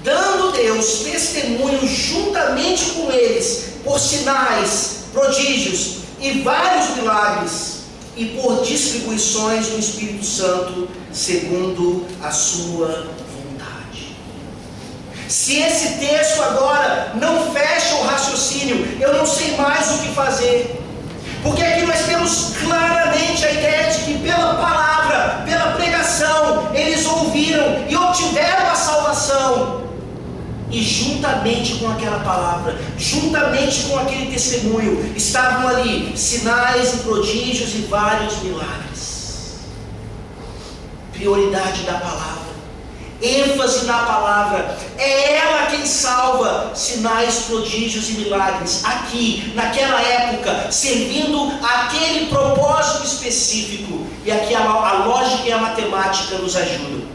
dando Deus testemunho juntamente com eles, por sinais, prodígios e vários milagres, e por distribuições do Espírito Santo, segundo a sua vontade. Se esse texto agora não fecha o raciocínio, eu não sei mais o que fazer. Porque aqui nós temos claramente a ideia de que pela palavra, pela pregação, eles ouviram e obtiveram a salvação. E juntamente com aquela palavra, juntamente com aquele testemunho, estavam ali sinais e prodígios e vários milagres. Prioridade da palavra, ênfase na palavra, é ela quem salva. Sinais, prodígios e milagres, aqui, naquela época, servindo aquele propósito específico. E aqui a lógica e a matemática nos ajudam.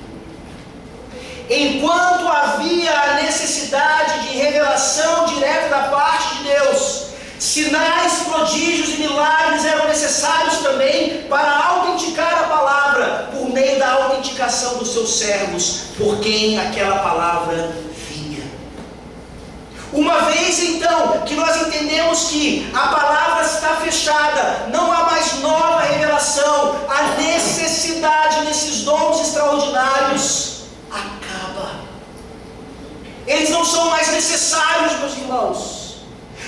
Enquanto havia a necessidade de revelação direta da parte de Deus, sinais, prodígios e milagres eram necessários também para autenticar a palavra, por meio da autenticação dos seus servos, por quem aquela palavra vinha. Uma vez então que nós entendemos que a palavra está fechada, não há mais nova revelação, a necessidade desses dons extraordinários acaba. Eles não são mais necessários, meus irmãos.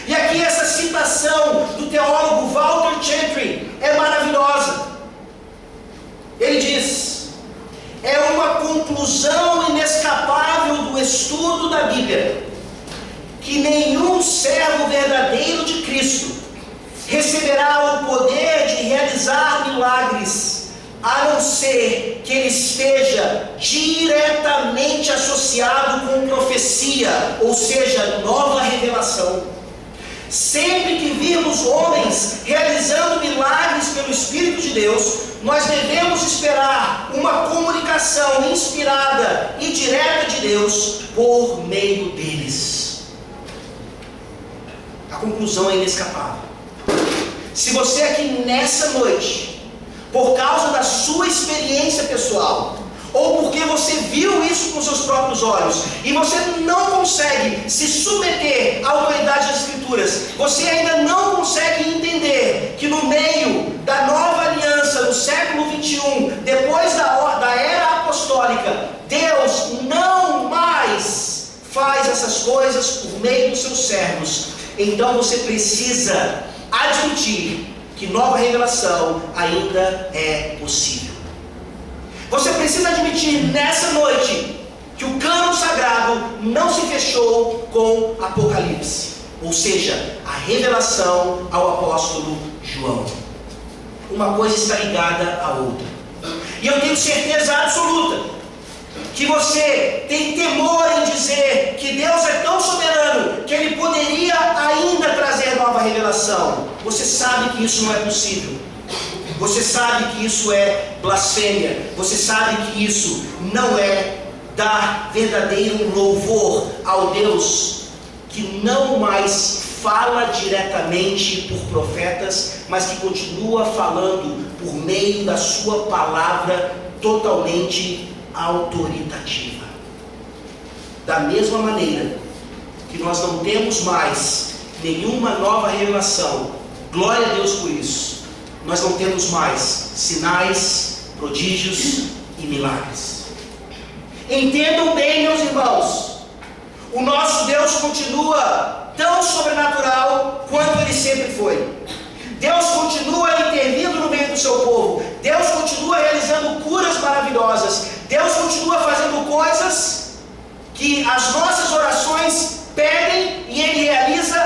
E aqui essa citação do teólogo Walter Chantry é maravilhosa. Ele diz: é uma conclusão inescapável do estudo da Bíblia, que nenhum servo verdadeiro de Cristo receberá o poder de realizar milagres, a não ser que ele esteja diretamente associado com profecia, ou seja, nova revelação. Sempre que virmos homens realizando milagres pelo Espírito de Deus, nós devemos esperar uma comunicação inspirada e direta de Deus por meio deles. A conclusão é inescapável. Se você aqui nessa noite, por causa da sua experiência pessoal, ou porque você viu isso com seus próprios olhos, e você não consegue se submeter à autoridade das Escrituras, você ainda não consegue entender que no meio da nova aliança, no século 21, depois da era apostólica, Deus não mais faz essas coisas por meio dos seus servos. então você precisa admitir que nova revelação ainda é possível. Você precisa admitir nessa noite que o cânon sagrado não se fechou com Apocalipse, ou seja, a revelação ao apóstolo João. Uma coisa está ligada à outra. E eu tenho certeza absoluta que você tem temor em dizer que Deus é tão soberano que Ele poderia ainda trazer nova revelação. Você sabe que isso não é possível. Você sabe que isso é blasfêmia. Você sabe que isso não é dar verdadeiro louvor ao Deus que não mais fala diretamente por profetas, mas que continua falando por meio da sua palavra totalmente autoritativa. Da mesma maneira que nós não temos mais nenhuma nova revelação, glória a Deus por isso, nós não temos mais sinais, prodígios e milagres. Entendam bem, meus irmãos, o nosso Deus continua tão sobrenatural quanto Ele sempre foi. Deus continua intervindo no meio do seu povo. Deus continua realizando curas maravilhosas. Deus continua fazendo coisas que as nossas orações pedem e Ele realiza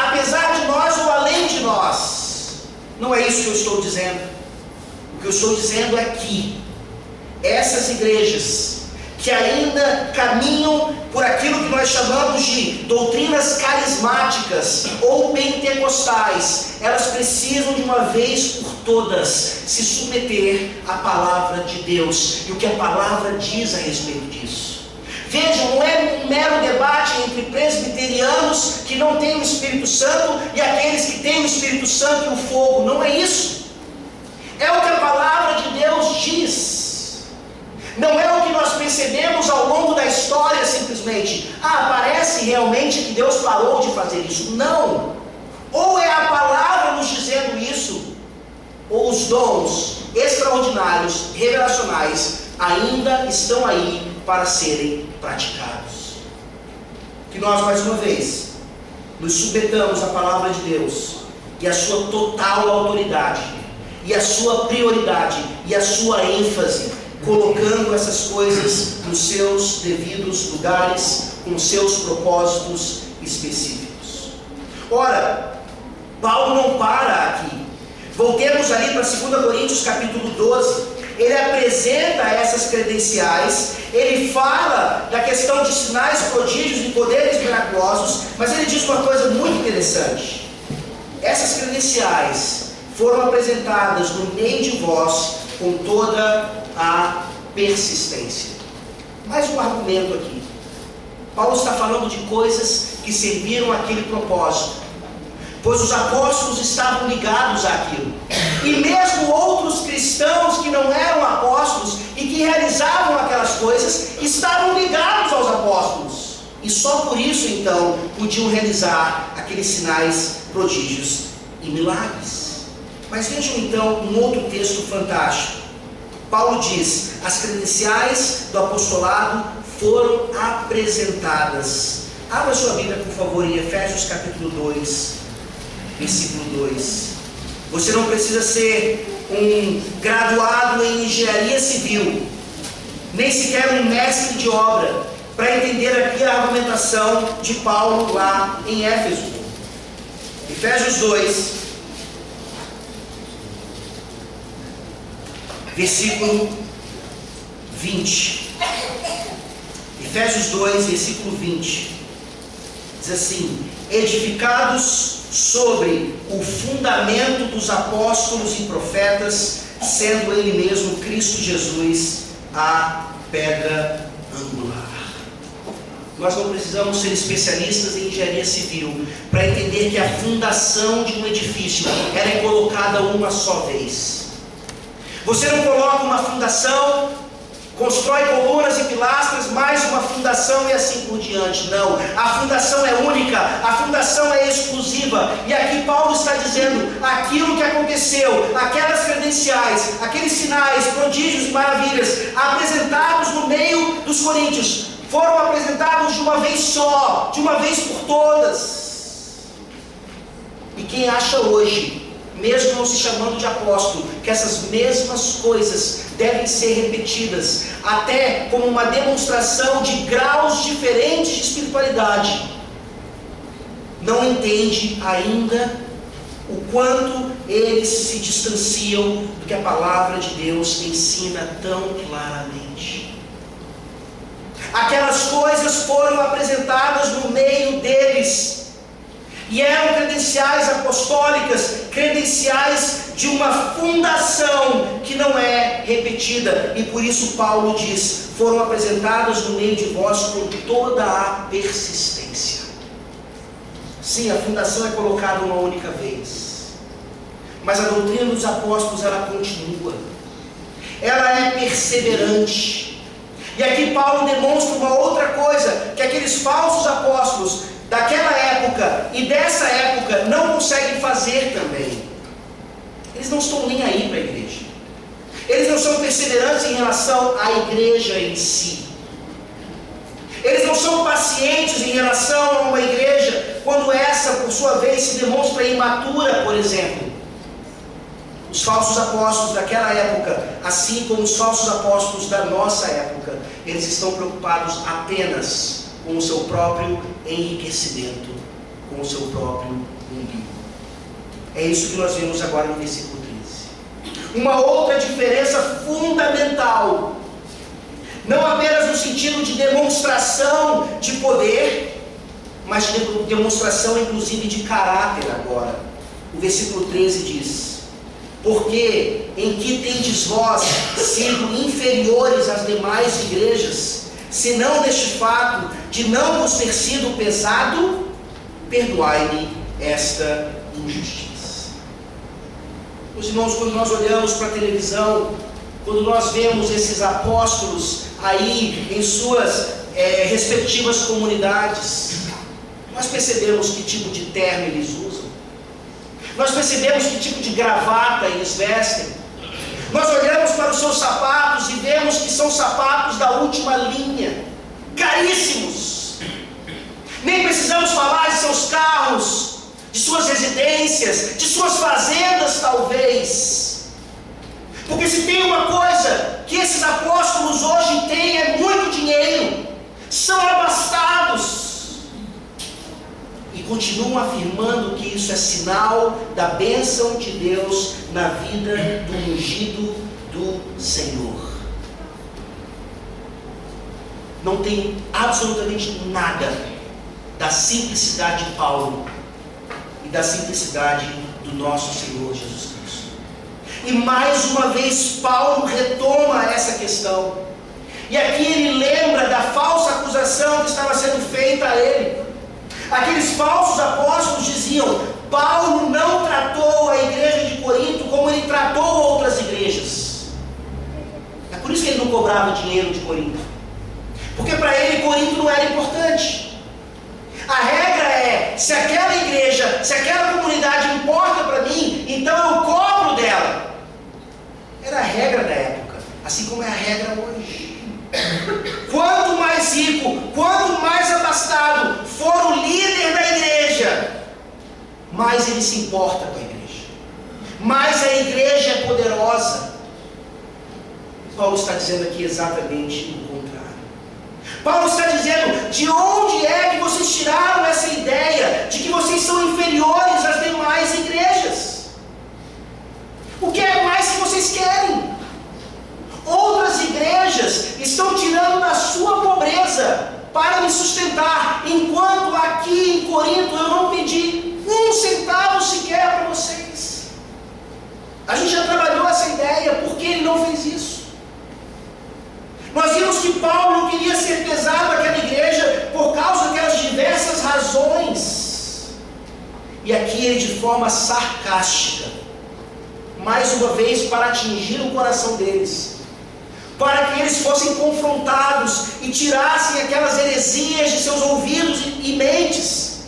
apesar de nós ou além de nós. Não é isso que eu estou dizendo. O que eu estou dizendo é que essas igrejas que ainda caminham por aquilo que nós chamamos de doutrinas carismáticas ou pentecostais, elas precisam de uma vez por todas se submeter à palavra de Deus e o que a palavra diz a respeito disso. Vejam, não é um mero debate entre presbiterianos que não têm o Espírito Santo e aqueles que têm o Espírito Santo e o fogo, não é isso. É o que a palavra de Deus diz. Não é o que nós percebemos ao longo da história simplesmente. Parece realmente que Deus parou de fazer isso. Não. Ou é a palavra nos dizendo isso, ou os dons extraordinários, revelacionais, ainda estão aí para serem praticados. Que nós, mais uma vez, nos submetamos à palavra de Deus e à sua total autoridade, e à sua prioridade, e à sua ênfase, colocando essas coisas nos seus devidos lugares, com seus propósitos específicos. Ora, Paulo não para aqui. Voltemos ali para 2 Coríntios capítulo 12. Ele apresenta essas credenciais, ele fala da questão de sinais, prodígios e poderes miraculosos, mas ele diz uma coisa muito interessante. Essas credenciais foram apresentadas no meio de vós com toda a persistência. Mais um argumento aqui. Paulo está falando de coisas que serviram àquele propósito, pois os apóstolos estavam ligados àquilo, e mesmo outros cristãos que não eram apóstolos e que realizavam aquelas coisas estavam ligados aos apóstolos, e só por isso então podiam realizar aqueles sinais, prodígios e milagres. Mas vejam então um outro texto fantástico. Paulo diz: as credenciais do apostolado foram apresentadas. Abra sua Bíblia, por favor, em Efésios capítulo 2, versículo 2. Você não precisa ser um graduado em engenharia civil, nem sequer um mestre de obra, para entender aqui a argumentação de Paulo lá em Éfeso. Efésios 2, versículo 20. Efésios 2, versículo 20. Diz assim: edificados sobre o fundamento dos apóstolos e profetas, sendo Ele mesmo, Cristo Jesus, a pedra angular. Nós não precisamos ser especialistas em engenharia civil para entender que a fundação de um edifício ela é colocada uma só vez. Você não coloca uma fundação, constrói colunas e pilastras, mais uma fundação e assim por diante. Não, a fundação é única, a fundação é exclusiva. E aqui Paulo está dizendo: aquilo que aconteceu, aquelas credenciais, aqueles sinais, prodígios e maravilhas apresentados no meio dos coríntios, foram apresentados de uma vez só, de uma vez por todas. E quem acha hoje, mesmo não se chamando de apóstolo, que essas mesmas coisas devem ser repetidas, até como uma demonstração de graus diferentes de espiritualidade, não entende ainda o quanto eles se distanciam do que a palavra de Deus ensina tão claramente. Aquelas coisas foram apresentadas no meio deles, e eram credenciais apostólicas, credenciais de uma fundação que não é repetida, e por isso Paulo diz: foram apresentadas no meio de vós com toda a persistência. Sim, a fundação é colocada uma única vez, mas a doutrina dos apóstolos, ela continua, ela é perseverante. E aqui Paulo demonstra uma outra coisa, que aqueles falsos apóstolos daquela época e dessa época não conseguem fazer também. Eles não estão nem aí para a igreja. Eles não são perseverantes em relação à igreja em si. Eles não são pacientes em relação a uma igreja quando essa, por sua vez, se demonstra imatura, por exemplo. Os falsos apóstolos daquela época, assim como os falsos apóstolos da nossa época, eles estão preocupados apenas com o seu próprio enriquecimento, com o seu próprio umbigo. É isso que nós vemos agora no versículo 13. Uma outra diferença fundamental, não apenas no sentido de demonstração de poder, mas de demonstração inclusive de caráter agora. O versículo 13 diz: porque em que tendes vós sido inferiores às demais igrejas, senão neste fato de não vos ter sido pesado, perdoai-me esta injustiça. Meus irmãos, quando nós olhamos para a televisão, quando nós vemos esses apóstolos aí em suas respectivas comunidades, nós percebemos que tipo de terno eles usam, nós percebemos que tipo de gravata eles vestem, nós olhamos para os seus sapatos e vemos que são sapatos da última linha, caríssimos. Nem precisamos falar de seus carros, de suas residências, de suas fazendas talvez, porque se tem uma coisa que esses apóstolos hoje têm é muito dinheiro, são abastados, e continuam afirmando que isso é sinal da bênção de Deus na vida do ungido do Senhor. Não tem absolutamente nada da simplicidade de Paulo e da simplicidade do nosso Senhor Jesus Cristo. E mais uma vez Paulo retoma essa questão, e aqui ele lembra da falsa acusação que estava sendo feita a ele. Aqueles falsos apóstolos diziam: Paulo não tratou a igreja de Corinto como ele tratou outras igrejas. É por isso que ele não cobrava dinheiro de Corinto, porque para ele Corinto não era importante. A regra é: se aquela igreja, se aquela comunidade importa para mim, então eu cobro dela. Era a regra da época, assim como é a regra hoje. Quanto mais rico, quanto mais abastado for o líder da igreja, mais ele se importa com a igreja, mais a igreja é poderosa. Paulo está dizendo aqui exatamente o contrário. Paulo está dizendo: de onde é que vocês tiraram essa ideia de que vocês são inferiores às demais igrejas? O que é mais que vocês querem? Outras igrejas estão tirando da sua pobreza para me sustentar, enquanto aqui em Corinto eu não pedi um centavo sequer para vocês. A gente já trabalhou essa ideia, por que ele não fez isso? Nós vimos que Paulo não queria ser pesado àquela igreja por causa daquelas diversas razões. E aqui ele, de forma sarcástica, mais uma vez para atingir o coração deles, para que eles fossem confrontados e tirassem aquelas heresias de seus ouvidos e mentes,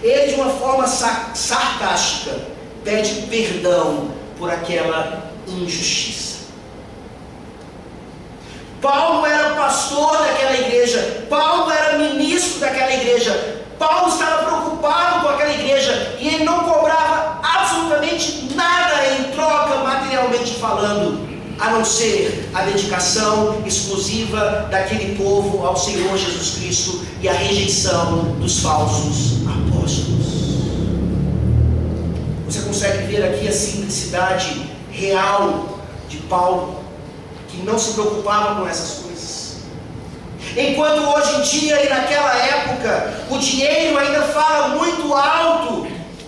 ele, de uma forma sarcástica, pede perdão por aquela injustiça. Paulo era pastor daquela igreja, Paulo era ministro daquela igreja, Paulo estava preocupado com aquela igreja, e ele não cobrava ser a dedicação exclusiva daquele povo ao Senhor Jesus Cristo e a rejeição dos falsos apóstolos. Você consegue ver aqui a simplicidade real de Paulo, que não se preocupava com essas coisas. Enquanto hoje em dia e naquela época o dinheiro ainda fala muito alto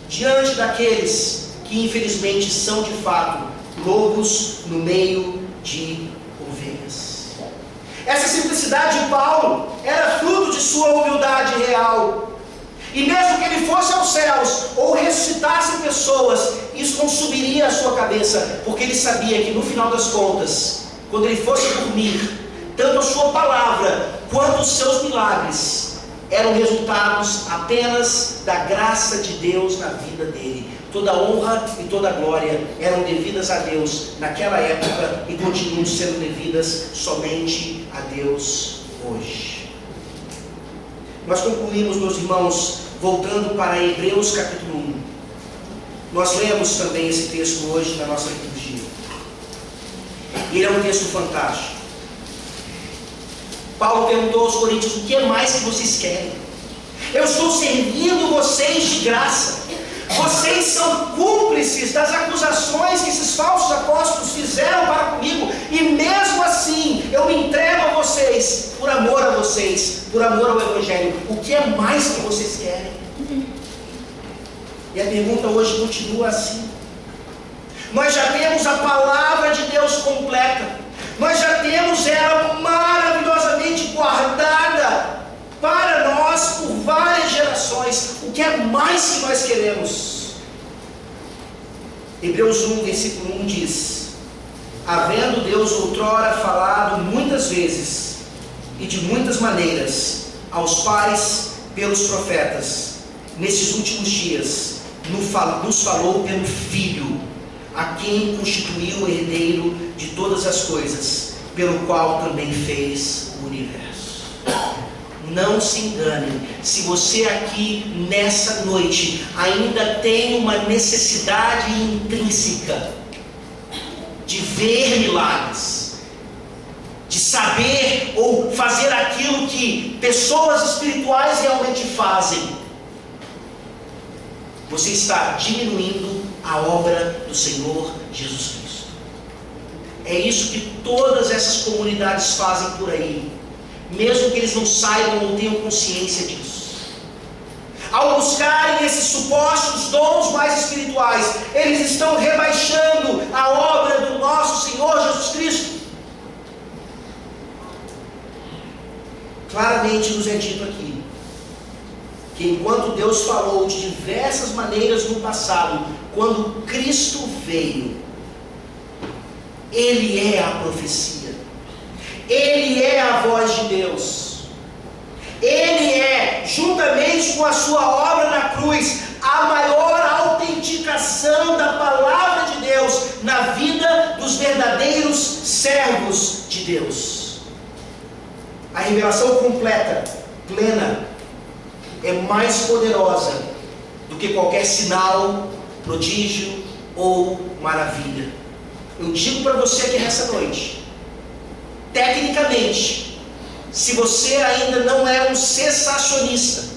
diante daqueles que infelizmente são de fato lobos no meio de ovelhas. Essa simplicidade de Paulo era fruto de sua humildade real. E mesmo que ele fosse aos céus ou ressuscitasse pessoas, isso não subiria à sua cabeça, porque ele sabia que no final das contas, quando ele fosse dormir, tanto a sua palavra quanto os seus milagres eram resultados apenas da graça de Deus na vida dele. Toda honra e toda glória eram devidas a Deus naquela época e continuam sendo devidas somente a Deus hoje. Nós concluímos, meus irmãos, voltando para Hebreus capítulo 1. Nós lemos também esse texto hoje na nossa liturgia. Ele é um texto fantástico. Paulo perguntou aos coríntios: o que é mais que vocês querem? Eu estou servindo vocês de graça. Vocês são cúmplices das acusações que esses falsos apóstolos fizeram para comigo, e mesmo assim eu me entrego a vocês, por amor a vocês, por amor ao Evangelho. O que é mais que vocês querem? E a pergunta hoje continua assim. Nós já temos a palavra de Deus completa, nós já temos ela maravilhosamente guardada para nós por várias gerações. O que é mais que nós queremos? Hebreus 1, versículo 1 diz: havendo Deus outrora falado muitas vezes e de muitas maneiras aos pais pelos profetas, nesses últimos dias nos falou pelo Filho, a quem constituiu o herdeiro de todas as coisas, pelo qual também fez o universo. Não se engane, se você aqui nessa noite ainda tem uma necessidade intrínseca de ver milagres, de saber ou fazer aquilo que pessoas espirituais realmente fazem, você está diminuindo a obra do Senhor Jesus Cristo. É isso que todas essas comunidades fazem por aí, mesmo que eles não saibam ou tenham consciência disso. Ao buscarem esses supostos dons mais espirituais, eles estão rebaixando a obra do nosso Senhor Jesus Cristo. Claramente nos é dito aqui que enquanto Deus falou de diversas maneiras no passado, quando Cristo veio, Ele é a profecia, Ele é a voz de Deus, Ele é, juntamente com a sua obra na cruz, a maior autenticação da palavra de Deus na vida dos verdadeiros servos de Deus. A revelação completa, plena, é mais poderosa do que qualquer sinal, prodígio ou maravilha. Eu digo para você aqui nessa noite, tecnicamente, se você ainda não é um cessacionista,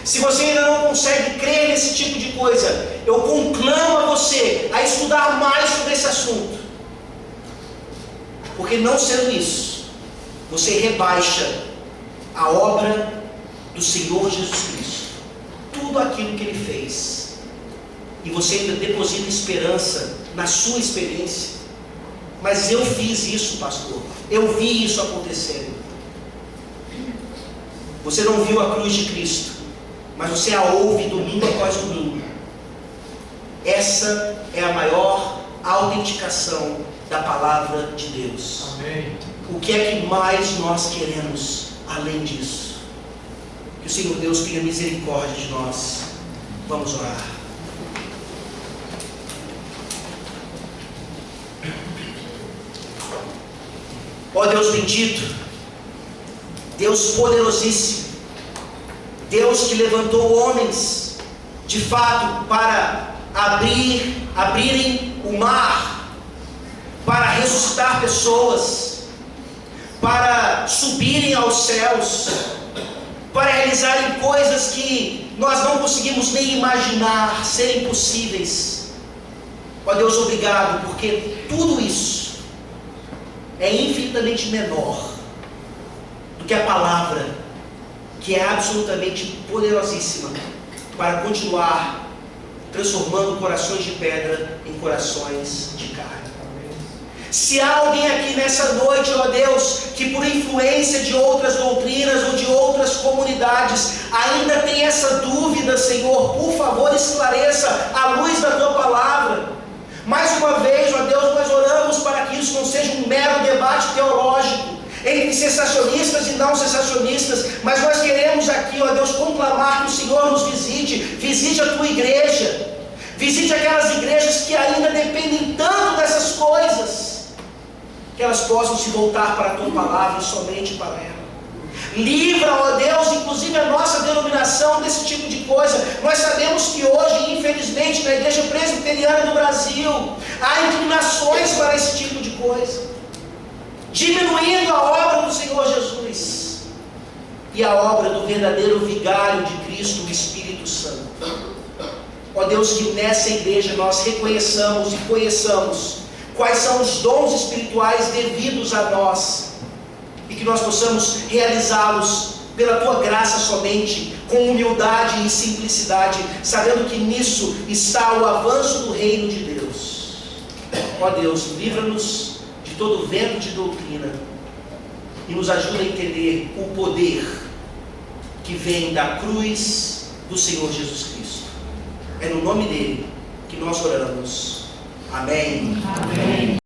se você ainda não consegue crer nesse tipo de coisa, eu conclamo a você a estudar mais sobre esse assunto, porque não sendo isso, você rebaixa a obra do Senhor Jesus Cristo, tudo aquilo que Ele fez, e você ainda deposita esperança na sua experiência. Mas eu fiz isso, pastor, eu vi isso acontecendo. Você não viu a cruz de Cristo, mas você a ouve domingo após domingo. Essa é a maior autenticação da palavra de Deus. Amém. O que é que mais nós queremos além disso? Que o Senhor Deus tenha misericórdia de nós. Vamos orar. Ó Deus bendito, Deus poderosíssimo, Deus que levantou homens, de fato, para abrirem o mar, para ressuscitar pessoas, para subirem aos céus, para realizarem coisas que nós não conseguimos nem imaginar serem possíveis. Ó Deus, obrigado, porque tudo isso é infinitamente menor do que a palavra, que é absolutamente poderosíssima para continuar transformando corações de pedra em corações de carne. Se há alguém aqui nessa noite, ó Deus, que por influência de outras doutrinas ou de outras comunidades ainda tem essa dúvida, Senhor, por favor esclareça à luz da Tua palavra. Mais uma vez, ó Deus, nós oramos para que isso não seja um mero debate teológico entre sensacionistas e não sensacionistas, mas nós queremos aqui, ó Deus, conclamar que o Senhor nos visite a Tua igreja, visite aquelas igrejas que ainda dependem tanto dessas coisas, que elas possam se voltar para a Tua palavra e somente para ela. Livra, ó Deus, inclusive a nossa denominação desse tipo de coisa. Nós sabemos que hoje, infelizmente, na Igreja Presbiteriana do Brasil, há inclinações para esse tipo de coisa, diminuindo a obra do Senhor Jesus e a obra do verdadeiro vigário de Cristo, o Espírito Santo. Ó Deus, que nessa igreja nós reconheçamos e conheçamos quais são os dons espirituais devidos a nós, e que nós possamos realizá-los pela Tua graça somente, com humildade e simplicidade, sabendo que nisso está o avanço do reino de Deus. Ó Deus, livra-nos de todo vento de doutrina e nos ajuda a entender o poder que vem da cruz do Senhor Jesus Cristo. É no nome dele que nós oramos. Amém. Amém.